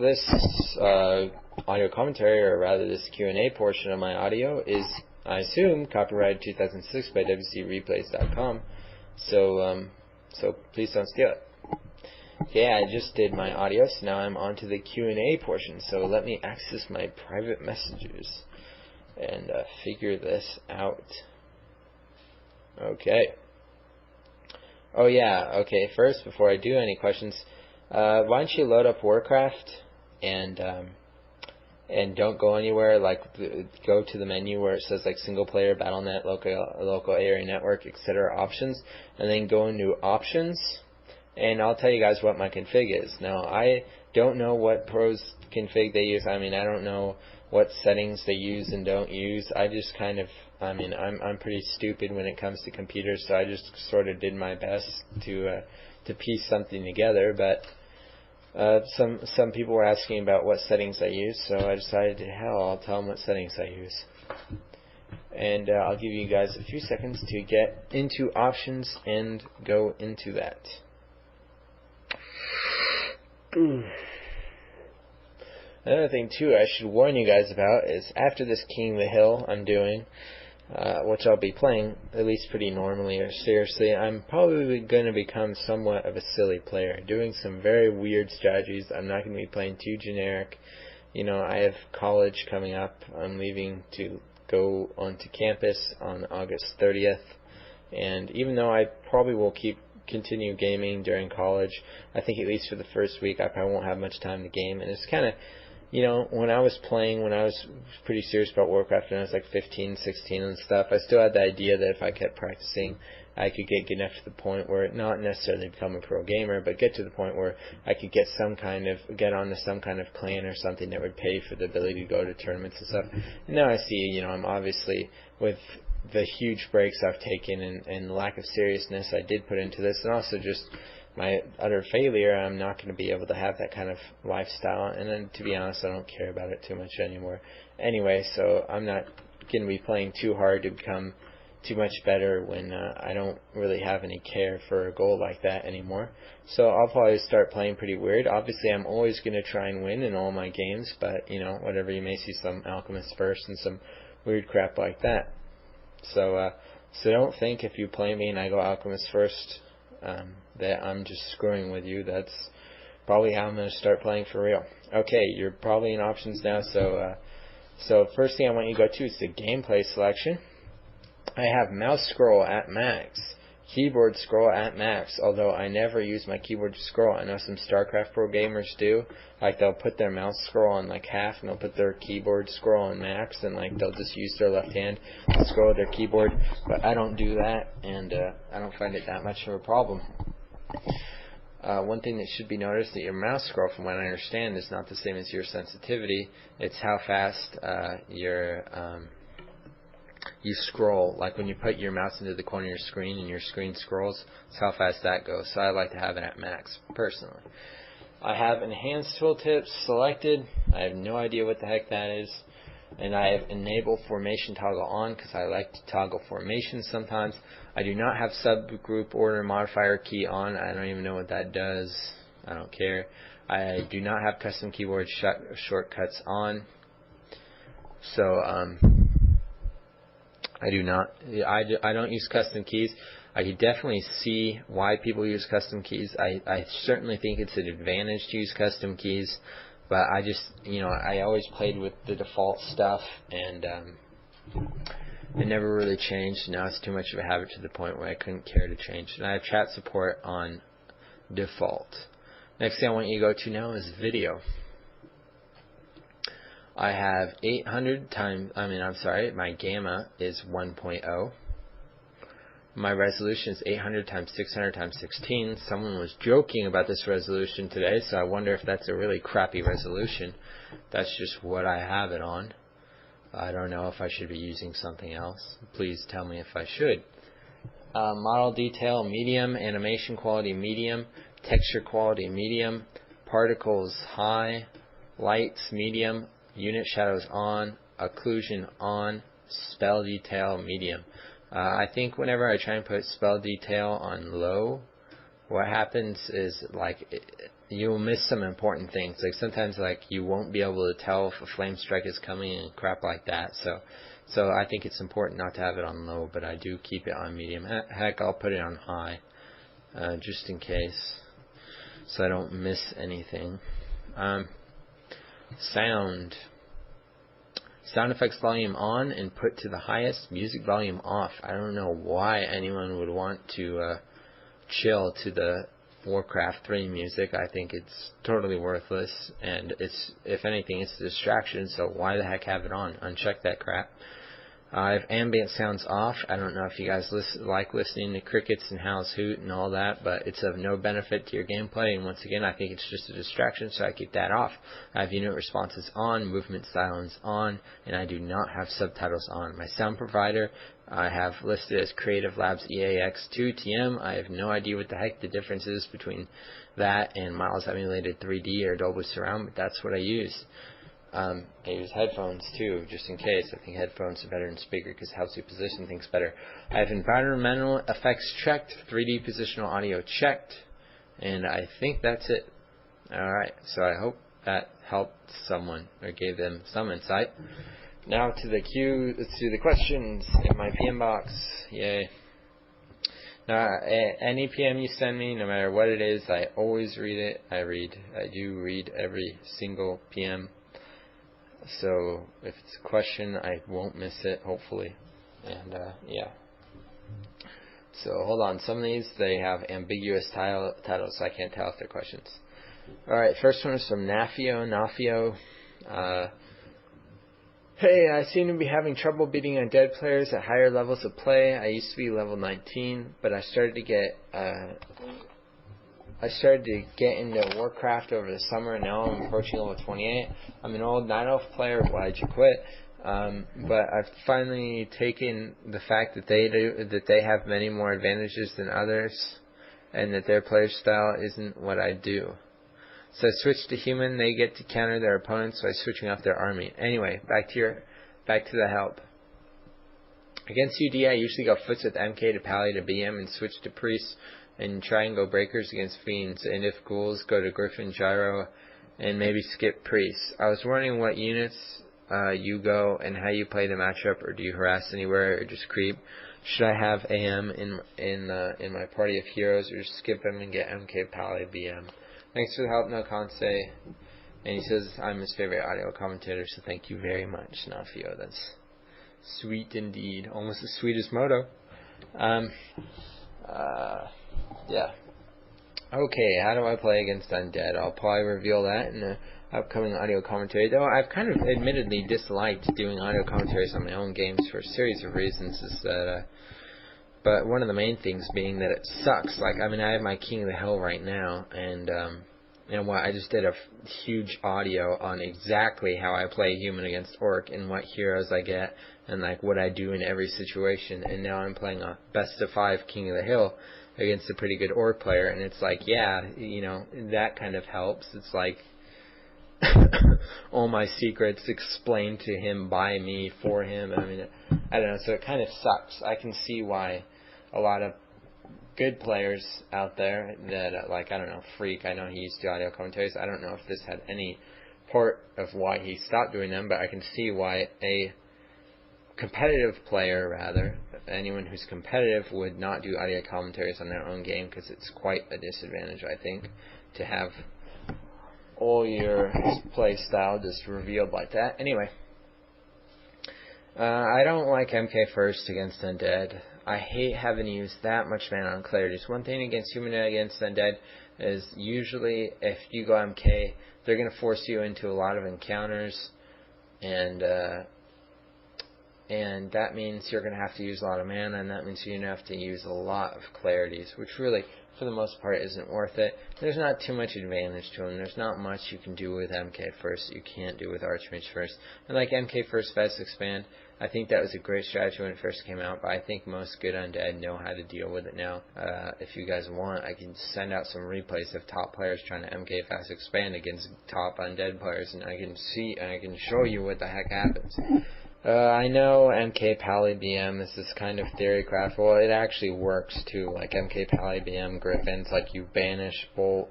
this audio commentary, or rather this Q&A portion of my audio, is, I assume, copyrighted 2006 by WCReplays.com. So please don't steal it. Okay, I just did my audio, so now I'm on to the Q&A portion. So let me access my private messages and figure this out. Okay. Oh yeah, okay, first, before I do any questions, why don't you load up Warcraft and don't go anywhere, like go to the menu where it says like single player, BattleNet, local area network, etc. options, and then go into options, and I'll tell you guys what my config is. Now, I don't know what pros config they use. I mean, I don't know what settings they use and don't use. I just kind of, I mean, I'm pretty stupid when it comes to computers, so I just sort of did my best to piece something together. But some people were asking about what settings I use, so I decided, hell, I'll tell them what settings I use. And I'll give you guys a few seconds to get into options and go into that. Another thing too I should warn you guys about is, after this King of the Hill I'm doing, which I'll be playing at least pretty normally or seriously, I'm probably going to become somewhat of a silly player, doing some very weird strategies. I'm not going to be playing too generic. You know, I have college coming up. I'm leaving to go onto campus on August 30th, and even though I probably will continue gaming during college, I think at least for the first week I probably won't have much time to game. And it's kind of, you know, when I was pretty serious about Warcraft when I was like 15, 16 and stuff, I still had the idea that if I kept practicing, I could get good enough to the point where, not necessarily become a pro gamer, but get to the point where I could get onto some kind of clan or something that would pay for the ability to go to tournaments and stuff. And now I see, you know, I'm obviously, with the huge breaks I've taken and the lack of seriousness I did put into this, and also just my utter failure, I'm not going to be able to have that kind of lifestyle. And then, to be honest, I don't care about it too much anymore anyway, so I'm not going to be playing too hard to become too much better when I don't really have any care for a goal like that anymore. So I'll probably start playing pretty weird. Obviously, I'm always going to try and win in all my games, but, you know, whatever, you may see some Alchemist first and some weird crap like that. So don't think if you play me and I go Alchemist first that I'm just screwing with you. That's probably how I'm going to start playing for real. Okay, you're probably in options now, so first thing I want you to go to is the gameplay selection. I have mouse scroll at max, keyboard scroll at max, although I never use my keyboard to scroll. I know some StarCraft Pro gamers do. Like, they'll put their mouse scroll on like half, and they'll put their keyboard scroll on max, and like they'll just use their left hand to scroll with their keyboard. But I don't do that, and I don't find it that much of a problem. One thing that should be noticed, that your mouse scroll, from what I understand, is not the same as your sensitivity. It's how fast you scroll. Like when you put your mouse into the corner of your screen and your screen scrolls, it's how fast that goes. So I like to have it at max, personally. I have enhanced tooltips selected. I have no idea what the heck that is. And I have enabled formation toggle on, because I like to toggle formation sometimes. I do not have subgroup order modifier key on. I don't even know what that does. I don't care. I do not have custom keyboard shortcuts on. So I don't use custom keys. I could definitely see why people use custom keys. I certainly think it's an advantage to use custom keys, but I just, you know, I always played with the default stuff, and it never really changed. Now it's too much of a habit to the point where I couldn't care to change. And I have chat support on default. Next thing I want you to go to now is video. I have 800 times, my gamma is 1.0. My resolution is 800 times 600 times 16. Someone was joking about this resolution today, so I wonder if that's a really crappy resolution. That's just what I have it on. I don't know if I should be using something else. Please tell me if I should. Model detail medium, animation quality medium, texture quality medium, particles high, lights medium, unit shadows on, occlusion on, spell detail medium. I think whenever I try and put spell detail on low, what happens is, like, you'll miss some important things. Like sometimes like you won't be able to tell if a flame strike is coming and crap like that. So I think it's important not to have it on low, but I do keep it on medium. Heck, I'll put it on high, just in case, so I don't miss anything. Sound effects volume on and put to the highest, music volume off. I don't know why anyone would want to chill to the Warcraft 3 music. I think it's totally worthless, and it's, if anything, it's a distraction, so why the heck have it on? Uncheck that crap. I have ambient sounds off. I don't know if you guys like listening to crickets and howls hoot and all that, but it's of no benefit to your gameplay, and once again, I think it's just a distraction, so I keep that off. I have unit responses on, movement silence on, and I do not have subtitles on. My sound provider I have listed as Creative Labs EAX2 TM. I have no idea what the heck the difference is between that and Miles Emulated 3D or Dolby Surround, but that's what I use. I use headphones too, just in case. I think headphones are better than speaker because it helps you position things better. I have environmental effects checked, 3D positional audio checked, and I think that's it. Alright, so I hope that helped someone or gave them some insight. Now to the questions in my PM box. Yay. Now, any PM you send me, no matter what it is, I always read it. I do read every single PM. So if it's a question, I won't miss it, hopefully. And yeah. So hold on. Some of these, they have ambiguous titles, so I can't tell if they're questions. Alright, first one is from Nafio. Hey, I seem to be having trouble beating undead players at higher levels of play. I used to be level 19, but I started to get into Warcraft over the summer, and now I'm approaching level 28. I'm an old Night Elf player. Why'd you quit? But I've finally taken the fact that they have many more advantages than others, and that their player style isn't what I do. So I switched to human. They get to counter their opponents by switching off their army. Anyway, back to the help. Against UD, I usually go foots with MK to pally to BM and switch to priest and try and go breakers against fiends. And if ghouls, go to Griffin, Gyro, and maybe skip priest. I was wondering what units you go and how you play the matchup, or do you harass anywhere or just creep? Should I have AM in my party of heroes, or just skip them and get MK pally BM? Thanks for the help, Noconce. And he says I'm his favorite audio commentator, so thank you very much, Nafio. That's sweet indeed. Almost as sweet as Moto. Yeah. Okay, how do I play against undead? I'll probably reveal that in the upcoming audio commentary. Though I've kind of admittedly disliked doing audio commentaries on my own games for a series of reasons. But one of the main things being that it sucks. Like, I mean, I have my King of the Hill right now, and I just did a huge audio on exactly how I play human against orc and what heroes I get and like what I do in every situation. And now I'm playing a best of 5 King of the Hill against a pretty good orc player, and it's like, yeah, that kind of helps. It's like all my secrets explained to him by me for him. I mean, I don't know. So it kind of sucks. I can see why a lot of good players out there that, like, I don't know, Freak, I know he used to do audio commentaries. I don't know if this had any part of why he stopped doing them, but I can see why a competitive player, rather, anyone who's competitive would not do audio commentaries on their own game, because it's quite a disadvantage, I think, to have all your play style just revealed like that. Anyway, I don't like MK first against undead. I hate having to use that much mana on clarities. One thing against human against undead is usually if you go MK, they're going to force you into a lot of encounters, and that means you're going to have to use a lot of mana, and that means you're going to have to use a lot of clarities, which really, for the most part, isn't worth it. There's not too much advantage to them. There's not much you can do with MK first that you can't do with Archmage first. And like MK first Vest Expand, I think that was a great strategy when it first came out, but I think most good undead know how to deal with it now. If you guys want, I can send out some replays of top players trying to MK Fast Expand against top undead players, and I can show you what the heck happens. I know MK Pally BM, this is kind of theorycraft. Well, it actually works too. Like MK Pally BM Griffins, like you banish Bolt,